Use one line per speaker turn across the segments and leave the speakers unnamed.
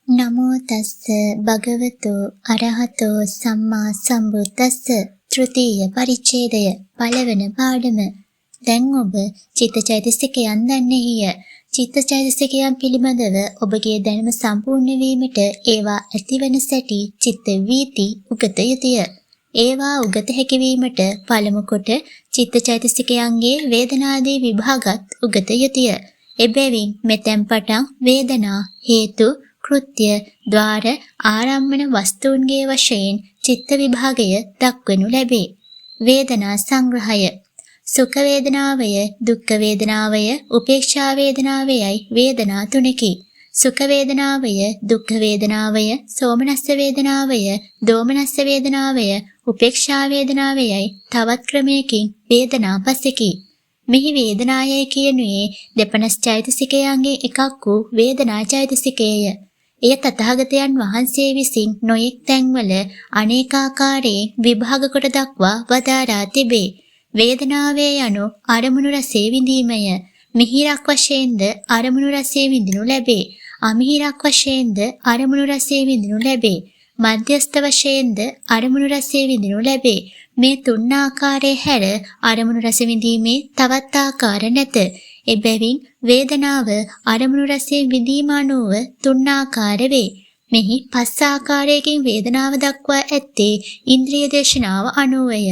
නමෝ තස්ස භගවතු අරහතෝ සම්මා සම්බුද්දස්ස තෘතීය පරිච්ඡේදය පළවන පාඩම. දැන් ඔබ චිත්තචෛතසිකයන් දන්නේය. චිත්තචෛතසිකයන් පිළිබඳව ඔබගේ දැනුම සම්පූර්ණ වීමට ඒවා ඇතිවන සැටි චිත්ත වීති උගත යුතුය. ඒවා උගත හැකි වීමට පළමු කොට චිත්තචෛතසිකයන්ගේ වේදනාදී විභාගත් උගත යුතුය. එබැවින් මෙතෙන් පටන් වේදනා හේතු කෘත්‍ය ద్వාර ආරම්මන වස්තුන්ගේ වශයෙන් චිත්ත විභාගය දක්වනු ලැබේ. වේදනා සංග්‍රහය. සුඛ වේදනාවය, දුක්ඛ වේදනාවය, උපේක්ෂා වේදනාවයයි වේදනා තුනකි. සුඛ වේදනාවය, දුක්ඛ වේදනාවය, සෝමනස්ස වේදනාවය, දෝමනස්ස වේදනාවය, උපේක්ෂා වේදනාවයයි තවත් ක්‍රමයකින් වේදනා පසෙකි. මෙහි වේදනායයි කියනුයේ දෙපනස් චෛතසිකයන්ගේ එකක් වූ වේදනා චෛතසිකයය. එය තථාගතයන් වහන්සේ විසින් නොයෙක් තැන්වල අනේකාකාරයෙන් විභාග කොට දක්වා වදාරා තිබේ. වේදනාවේ යනු අරමුණු රසයේ විඳීමය. මිහිරක් වශයෙන්ද අරමුණු රසයේ විඳිනු ලැබේ. අමිහිරක් වශයෙන්ද අරමුණු රසයේ විඳිනු ලැබේ. මධ්‍යස්ථ වශයෙන්ද අරමුණු රසයේ විඳිනු ලැබේ. මේ තුන් ආකාරයේ හැර අරමුණු රස විඳීමේ තවත් ආකාර නැත. එබැවින් වේදනාව අරමුණු රසයේ විඳීම අනුව තුන් ආකාර වේ. මෙහි පස් ආකාරයකින් වේදනාව දක්වා ඇත්තේ ඉන්ද්‍රිය දේශනාව අනුවය.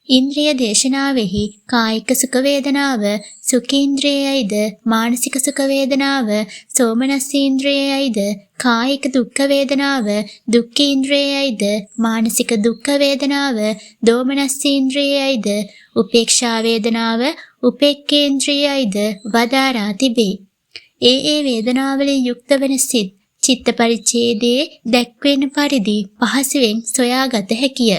ඉන්ද්‍රිය දේශනාවෙහි කායික සුඛ වේදනාව සුඛේන්ද්‍රයයිද, මානසික සුඛ වේදනාව සෝමනස්සේන්ද්‍රයයිද, කායික දුක්ඛ වේදනාව දුක්ඛේන්ද්‍රයයිද, මානසික දුක්ඛ වේදනාව දෝමනස්සේන්ද්‍රයයිද, උපේක්ෂා වේදනාව උපේක්ඛේන්ද්‍රයයිද වදාරා තිබේ. ඒ වේදනාවලින් යුක්ත වන සිත් චිත්ත පරිච්ඡේදයේ දැක්වෙන පරිදි පහසුවෙන් සොයාගත හැකිය.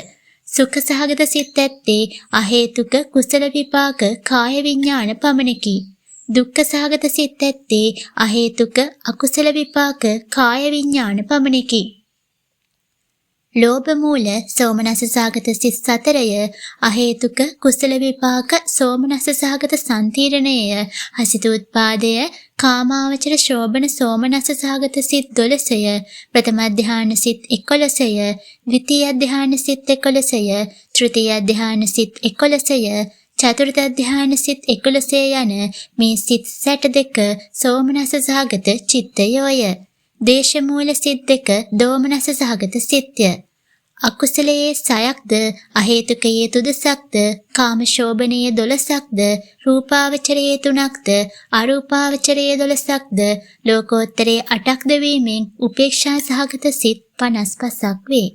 සුඛ සහගත සිත් ඇත්තේ අහේතුක කුසල විපාක කාය විඥාන පමණකි. දුක්ඛ සහගත සිත් ඇත්තේ අහේතුක අකුසල විපාක කාය විඥාන පමණකි. ලෝභ මූල සෝමනස්ස සහගත සිත් සතරය අහේතුක කුසල විපාක සෝමනස්ස සහගත සම්තිරණය හසිතෝත්පාදය කාමාවචර ශෝභන සෝමනස්ස සහගත සිත් 12ය ප්‍රථම ධ්‍යාන සිත් 11ය ද්විතීය ධ්‍යාන සිත් 11ය තෘතීය ධ්‍යාන සිත් 11ය චතුර්ථ ධ්‍යාන සිත් 11 යන මේ සිත් 62 සෝමනස්ස සහගත චිත්තයෝය. දේශ මූල සිත් 2 දෝමනස්ස සහගත සිත්ය. අකුසලයේ 6ක්ද අහේතුකයේ 3ක්ද කාම ශෝභනයේ 12ක්ද රූපාවචරයේ 3ක්ද අරූපාවචරයේ 12ක්ද ලෝකෝත්තරයේ 8ක්ද වීමෙන් උපේක්ෂා සහගත සිත් 55ක් වේ.